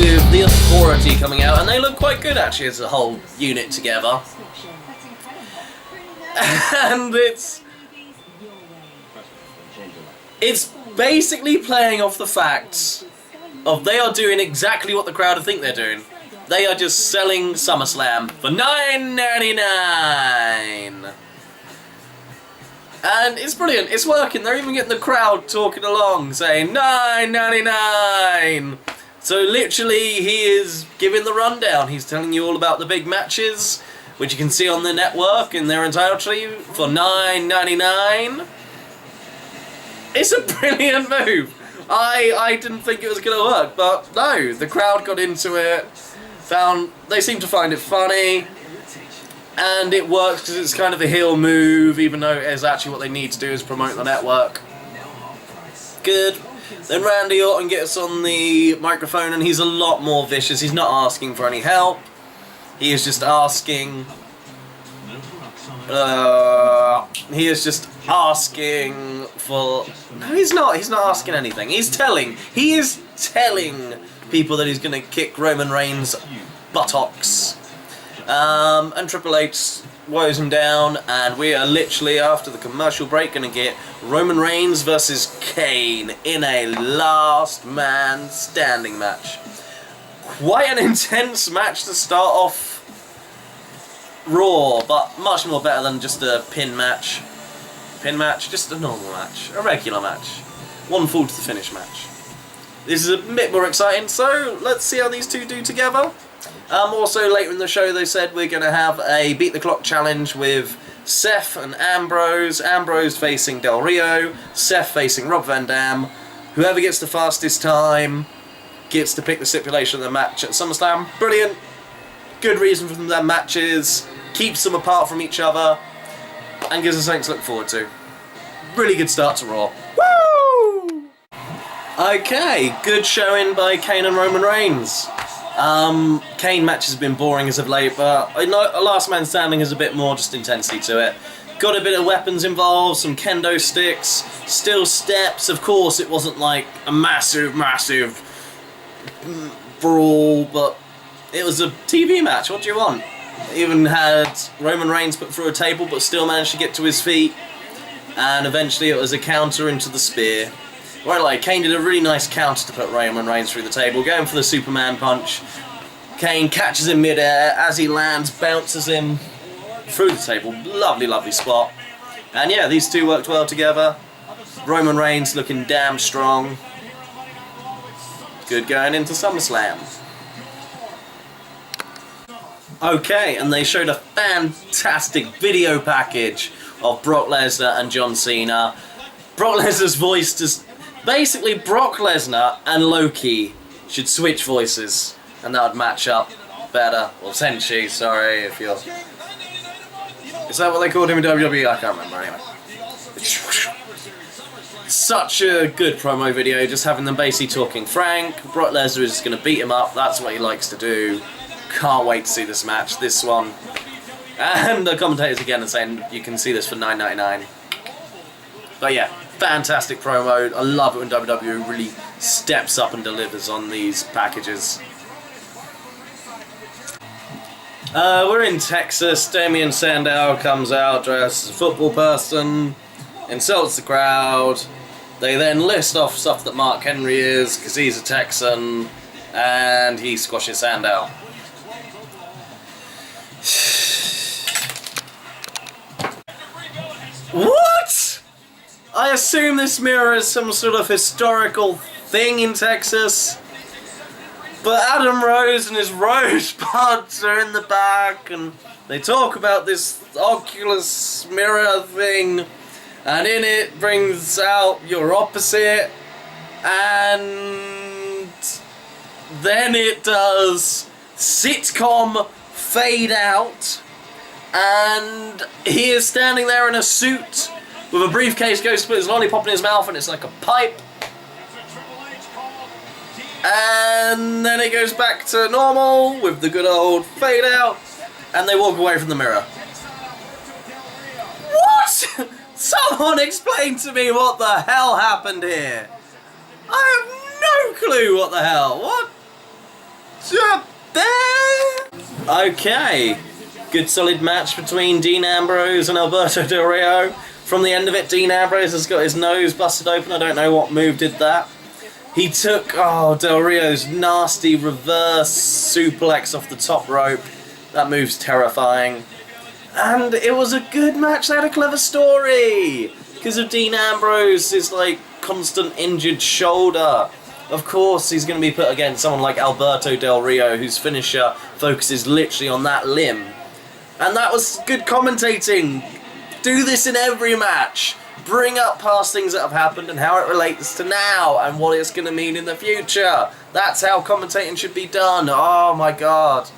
with the Authority coming out, and they look quite good actually as a whole unit together. And it's basically playing off the fact of they are doing exactly what the crowd think they're doing. They are just selling SummerSlam for $9.99. And it's brilliant, it's working. They're even getting the crowd talking along, saying $9.99. So literally he is giving the rundown. He's telling you all about the big matches, which you can see on the network, and they're entitled to for $9.99. It's a brilliant move. I didn't think it was going to work, but no, the crowd got into it. They seem to find it funny, and it works because it's kind of a heel move, even though it is actually what they need to do is promote the network. Good. Then Randy Orton gets on the microphone, and he's a lot more vicious. He's not asking for any help. He is just asking. He is just asking for. No, he's not. He's not asking anything. He is telling people that he's going to kick Roman Reigns' buttocks. And Triple H woes him down, and we are literally, after the commercial break, going to get Roman Reigns versus Kane in a last man standing match. Quite an intense match to start off Raw, but much more better than just a pin match. Just a normal match, a regular match. One fall to the finish match. This is a bit more exciting, so let's see how these two do together. Also, later in the show, they said we're going to have a Beat the Clock challenge with Seth and Ambrose. Ambrose facing Del Rio, Seth facing Rob Van Dam. Whoever gets the fastest time gets to pick the stipulation of the match at SummerSlam. Brilliant. Good reason for their matches. Keeps them apart from each other. And gives us something to look forward to. Really good start to Raw. Woo! Okay, good showing by Kane and Roman Reigns. Kane matches have been boring as of late, but I know Last Man Standing has a bit more just intensity to it. Got a bit of weapons involved, some kendo sticks, still steps. Of course, it wasn't like a massive brawl, but it was a TV match. What do you want? Even had Roman Reigns put through a table, but still managed to get to his feet. And eventually it was a counter into the spear. Right, like Kane did a really nice counter to put Roman Reigns through the table, going for the Superman punch. Kane catches him mid-air, as he lands, bounces him through the table. Lovely, lovely spot. And yeah, these two worked well together. Roman Reigns looking damn strong. Good going into SummerSlam. Okay, and they showed a fantastic video package of Brock Lesnar and John Cena. Brock Lesnar's voice just... Basically, Brock Lesnar and Loki should switch voices, and that would match up better. Well, Senshi, sorry if you're... Is that what they called him in WWE? I can't remember anyway. Such a good promo video, just having them basically talking frank. Brock Lesnar is just going to beat him up, that's what he likes to do. Can't wait to see this match, this one. And the commentators again are saying you can see this for $9.99. But yeah, fantastic promo. I love it when WWE really steps up and delivers on these packages. We're in Texas. Damien Sandow comes out dressed as a football person, insults the crowd. They then list off stuff that Mark Henry is, because he's a Texan, and he squashes Sandow. What? I assume this mirrors some sort of historical thing in Texas. But Adam Rose and his rosebuds are in the back, and they talk about this Oculus mirror thing, and in it brings out your opposite, and then it does sitcom fade out, and he is standing there in a suit with a briefcase, goes to put his lollipop in his mouth, and it's like a pipe. And then it goes back to normal with the good old fade out, and they walk away from the mirror. What? Someone explain to me what the hell happened here. I have no clue what the hell. What? Okay, good solid match between Dean Ambrose and Alberto Del Rio. From the end of it, Dean Ambrose has got his nose busted open. I don't know what move did that. He took, Del Rio's nasty reverse suplex off the top rope. That move's terrifying. And it was a good match. They had a clever story. Because of Dean Ambrose's, like, constant injured shoulder. Of course, he's going to be put against someone like Alberto Del Rio, whose finisher focuses literally on that limb. And that was good commentating. Do this in every match. Bring up past things that have happened and how it relates to now and what it's going to mean in the future. That's how commentating should be done. Oh my god.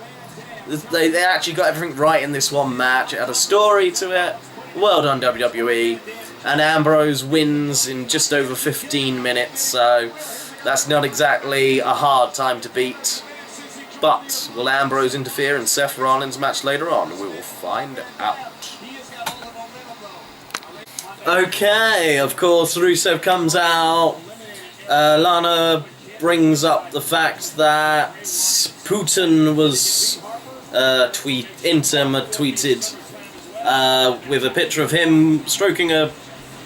They actually got everything right in this one match. It had a story to it. Well done, WWE. And Ambrose wins in just over 15 minutes, so that's not exactly a hard time to beat. But will Ambrose interfere in Seth Rollins' match later on? We will find out. Okay, of course, Rusev comes out. Lana brings up the fact that Putin was tweeted with a picture of him stroking a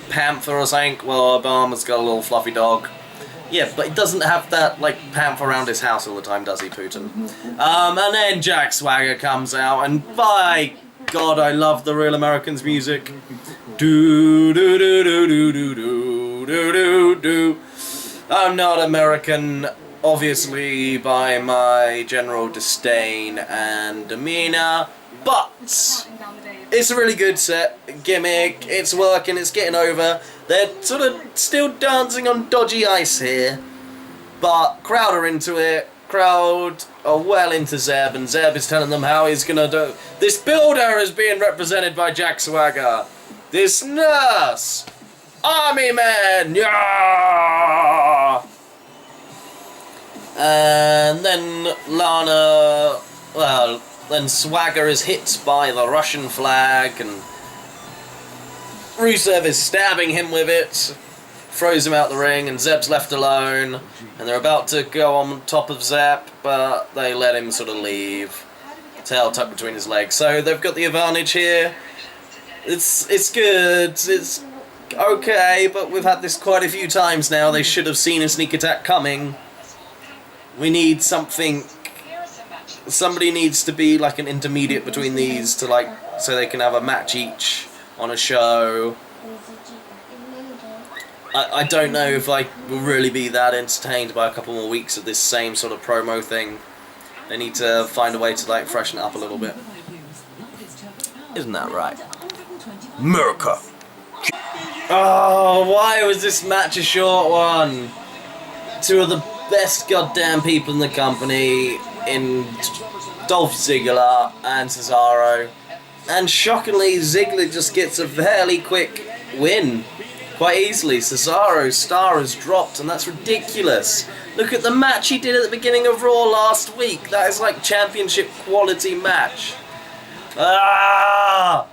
panther or something. Well, Obama's got a little fluffy dog. Yeah, but he doesn't have that, like, panther around his house all the time, does he, Putin? And then Jack Swagger comes out, and by God, I love the Real Americans music. Do do do do do do do do do do. I'm not American, obviously, by my general disdain and demeanor, but it's a really good set gimmick. It's working. It's getting over. They're sort of still dancing on dodgy ice here, but crowd are into it. Crowd are well into Zeb, and Zeb is telling them how he's gonna do. This builder is being represented by Jack Swagger. This nurse, army man, yeah. And then Lana, well, then Swagger is hit by the Russian flag, and Rusev is stabbing him with it, throws him out the ring, and Zeb's left alone, and they're about to go on top of Zeb, but they let him sort of leave, tail tucked between his legs. So they've got the advantage here. It's good, it's okay, but we've had this quite a few times now. They should have seen a sneak attack coming. We need something. Somebody needs to be like an intermediate between these to, like, so they can have a match each on a show. I don't know if I will really be that entertained by a couple more weeks of this same sort of promo thing. They need to find a way to, like, freshen it up a little bit. Isn't that right? America! Oh, why was this match a short one? Two of the best goddamn people in the company in Dolph Ziggler and Cesaro. And shockingly, Ziggler just gets a fairly quick win. Quite easily. Cesaro's star has dropped, and that's ridiculous. Look at the match he did at the beginning of Raw last week. That is like championship quality match. Ah!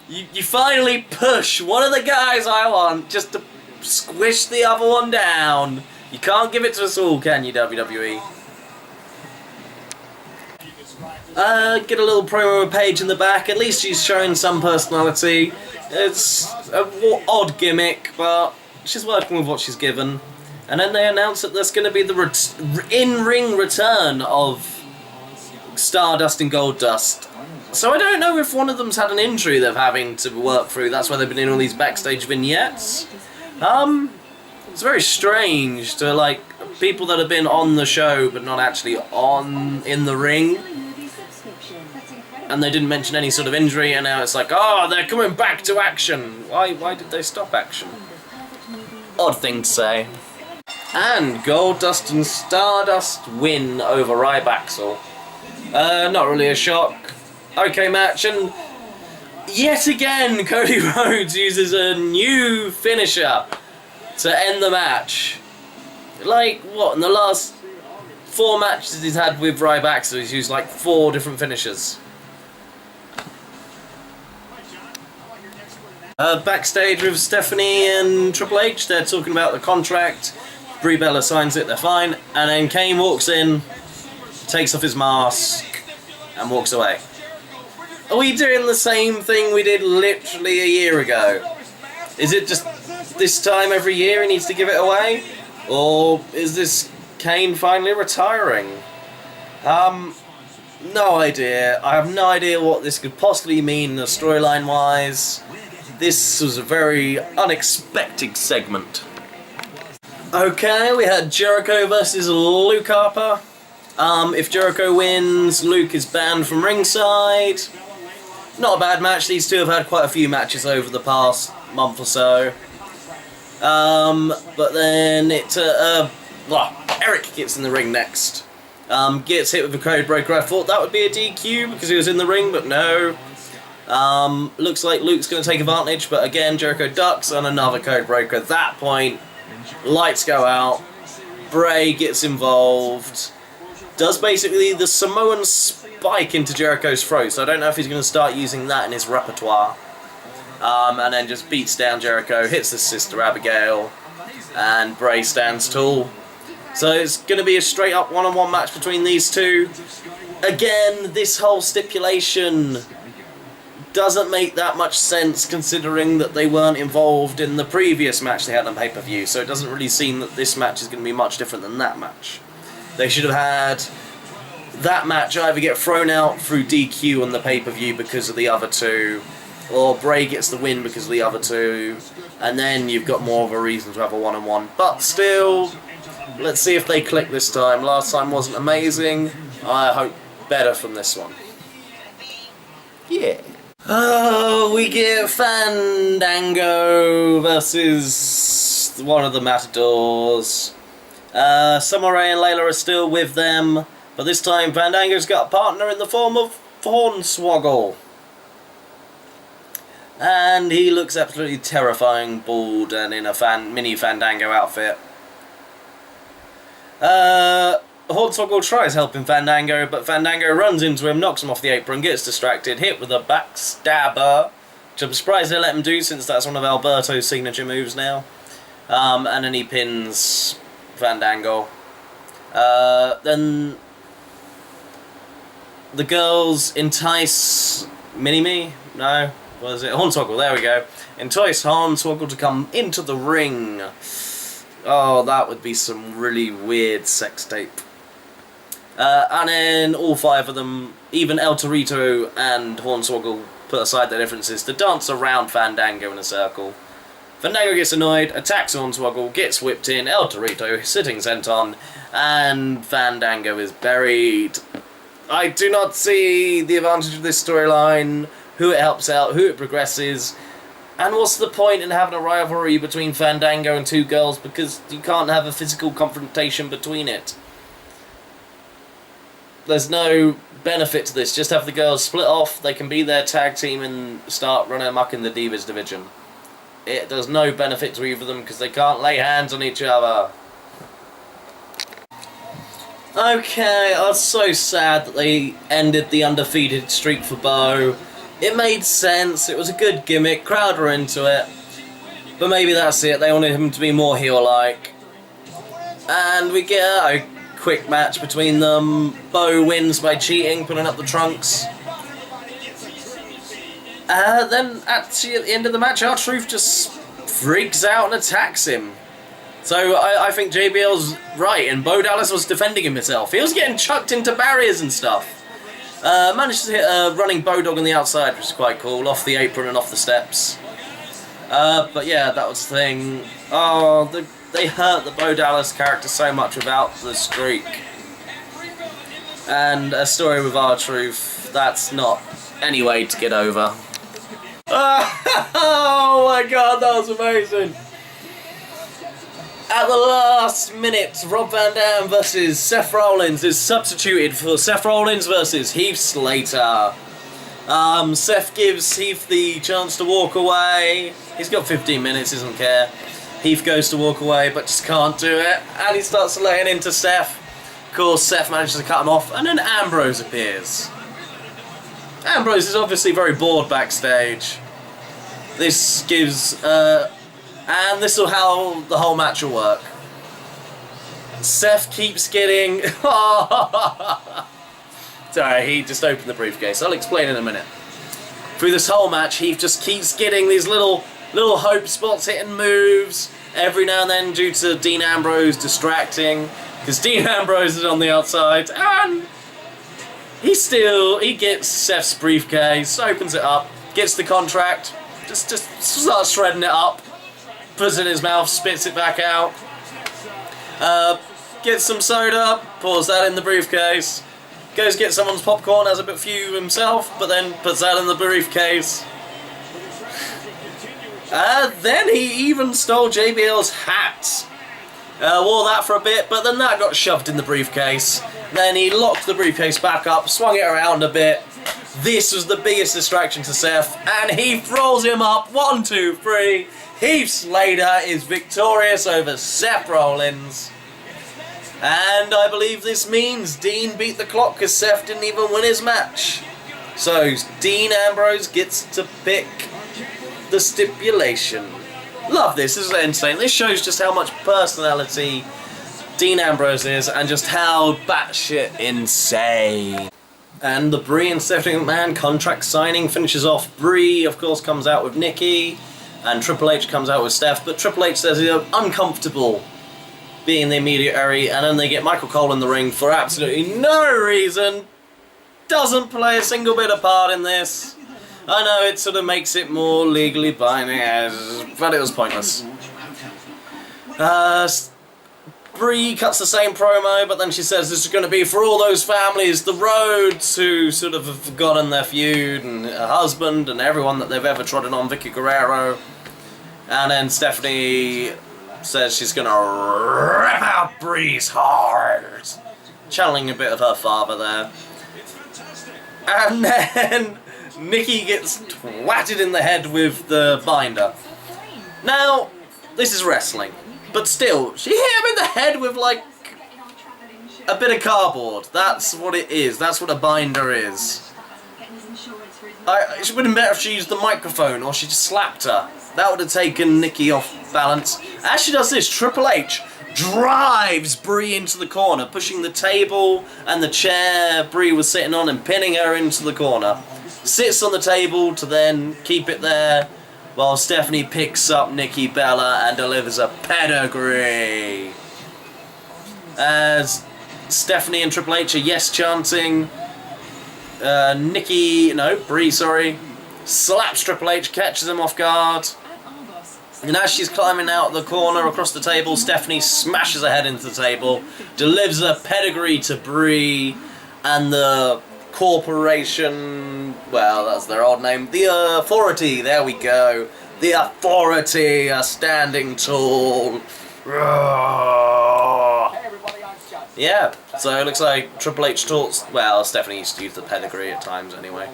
You finally push one of the guys I want just to squish the other one down. You can't give it to us all, can you, WWE? Get a little promo page in the back. At least she's showing some personality. It's an odd gimmick, but she's working with what she's given. And then they announce that there's going to be the in-ring return of Stardust and Goldust. So I don't know if one of them's had an injury they're having to work through. That's why they've been in all these backstage vignettes. It's very strange to, like, people that have been on the show but not actually in the ring. And they didn't mention any sort of injury, and now it's like, oh, they're coming back to action. Why did they stop action? Odd thing to say. And Goldust and Stardust win over Ryback. Not really a shock. Okay match, and yet again Cody Rhodes uses a new finisher to end the match. Like, what, in the last 4 matches he's had with Ryback, so he's used like 4 different finishers. Backstage with Stephanie and Triple H, they're talking about the contract. Brie Bella signs it, they're fine. And then Kane walks in, takes off his mask, and walks away. Are we doing the same thing we did literally a year ago? Is it just this time every year he needs to give it away? Or is this Kane finally retiring? No idea. I have no idea what this could possibly mean storyline-wise. This was a very unexpected segment. Okay, we had Jericho versus Luke Harper. If Jericho wins, Luke is banned from ringside. Not a bad match. These two have had quite a few matches over the past month or so. But then Eric gets in the ring next. Gets hit with a code breaker. I thought that would be a DQ because he was in the ring, but no. Looks like Luke's going to take advantage, but again, Jericho ducks on another code breaker. At that point, lights go out. Bray gets involved. Does basically the Samoan spike into Jericho's throat, so I don't know if he's going to start using that in his repertoire. And then just beats down Jericho, hits his sister Abigail, and Bray stands tall. So it's going to be a straight up one-on-one match between these two. Again, this whole stipulation doesn't make that much sense considering that they weren't involved in the previous match they had on pay-per-view, so it doesn't really seem that this match is going to be much different than that match. They should have had that match either get thrown out through DQ on the pay-per-view because of the other two, or Bray gets the win because of the other two, and then you've got more of a reason to have a one-on-one. But still, let's see if they click this time. Last time wasn't amazing. I hope better from this one. Yeah. Oh, we get Fandango versus one of the Matadors. Summer Rae and Layla are still with them, but this time Fandango's got a partner in the form of Hornswoggle. And he looks absolutely terrifying, bald, and in a mini Fandango outfit. Hornswoggle tries helping Fandango, but Fandango runs into him, knocks him off the apron, gets distracted, hit with a backstabber, which I'm surprised they let him do since that's one of Alberto's signature moves now. And then he pins Fandango. Then the girls entice Mini-Me? No? What is it? Hornswoggle, there we go. Entice Hornswoggle to come into the ring. Oh, that would be some really weird sex tape. And then all five of them, even El Torito and Hornswoggle, put aside their differences to dance around Fandango in a circle. Fandango gets annoyed, attacks Hornswoggle, gets whipped in, El Torito sitting senton, and Fandango is buried. I do not see the advantage of this storyline, who it helps out, who it progresses, and what's the point in having a rivalry between Fandango and two girls because you can't have a physical confrontation between it. There's no benefit to this, just have the girls split off, they can be their tag team and start running amok in the Divas division. There's no benefit to either of them because they can't lay hands on each other. Okay, I was so sad that they ended the undefeated streak for Bo. It made sense, it was a good gimmick, crowd were into it. But maybe that's it, they wanted him to be more heel-like. And we get a quick match between them. Bo wins by cheating, pulling up the trunks. Then actually at the end of the match, R-Truth just freaks out and attacks him. So I think JBL's right, and Bo Dallas was defending himself. He was getting chucked into barriers and stuff. Managed to hit a running Bodog on the outside, which is quite cool, off the apron and off the steps. But yeah, that was the thing. Oh, they hurt the Bo Dallas character so much without the streak. And a story with R-Truth, that's not any way to get over. Oh my god, that was amazing! At the last minute, Rob Van Dam versus Seth Rollins is substituted for Seth Rollins versus Heath Slater. Seth gives Heath the chance to walk away. He's got 15 minutes, doesn't care. Heath goes to walk away, but just can't do it. And he starts laying into Seth. Of course, Seth manages to cut him off, and then Ambrose appears. Ambrose is obviously very bored backstage. This gives... and this is how the whole match will work. Seth keeps getting... Sorry, he just opened the briefcase. I'll explain in a minute. Through this whole match, he just keeps getting these little hope spots, hitting moves, every now and then due to Dean Ambrose distracting, because Dean Ambrose is on the outside, and he gets Seth's briefcase, opens it up, gets the contract, just starts shredding it up, puts it in his mouth, spits it back out, gets some soda, pours that in the briefcase, goes get someone's popcorn, has a bit few himself, but then puts that in the briefcase. Then he even stole JBL's hat. Wore that for a bit, but then that got shoved in the briefcase. Then he locked the briefcase back up, swung it around a bit. This was the biggest distraction to Seth, and he throws him up. 1, 2, 3. Heath Slater is victorious over Seth Rollins. And I believe this means Dean beat the clock because Seth didn't even win his match. So Dean Ambrose gets to pick the stipulation. Love this. This is insane. This shows just how much personality Dean Ambrose is and just how batshit insane. And the Brie and Stephanie McMahon contract signing finishes off. Brie, of course, comes out with Nikki, and Triple H comes out with Steph, but Triple H says he's uncomfortable being the intermediary, and then they get Michael Cole in the ring for absolutely no reason. Doesn't play a single bit of part in this. I know it sort of makes it more legally binding, but it was pointless. Brie cuts the same promo, but then she says this is going to be for all those families, the Rhodes, who sort of have forgotten their feud, and her husband, and everyone that they've ever trodden on, Vicky Guerrero. And then Stephanie says she's going to rip out Brie's heart, channeling a bit of her father there. And then Nikki gets twatted in the head with the binder. Now, this is wrestling, but still, she hit him in the head with, like, a bit of cardboard. That's what it is. That's what a binder is. It would have been better if she used the microphone or she just slapped her. That would have taken Nikki off balance. As she does this, Triple H drives Brie into the corner, pushing the table and the chair Brie was sitting on and pinning her into the corner. Sits on the table to then keep it there, while Stephanie picks up Nikki Bella and delivers a pedigree. As Stephanie and Triple H are yes chanting, Brie, slaps Triple H, catches him off guard. And as she's climbing out the corner across the table, Stephanie smashes her head into the table, delivers a pedigree to Brie, and the corporation, well, that's their old name, the Authority, there we go. The Authority are standing tall. Yeah, so it looks like Triple H talks, well, Stephanie used to use the pedigree at times anyway.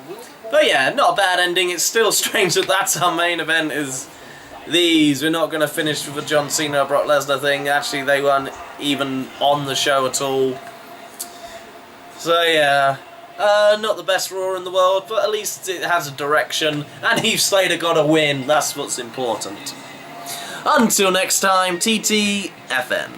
But yeah, not a bad ending. It's still strange that that's our main event is these. We're not going to finish with the John Cena Brock Lesnar thing. Actually, they weren't even on the show at all. So yeah, not the best Raw in the world, but at least it has a direction, and Heath Slater got a win. That's what's important. Until next time, TTFN.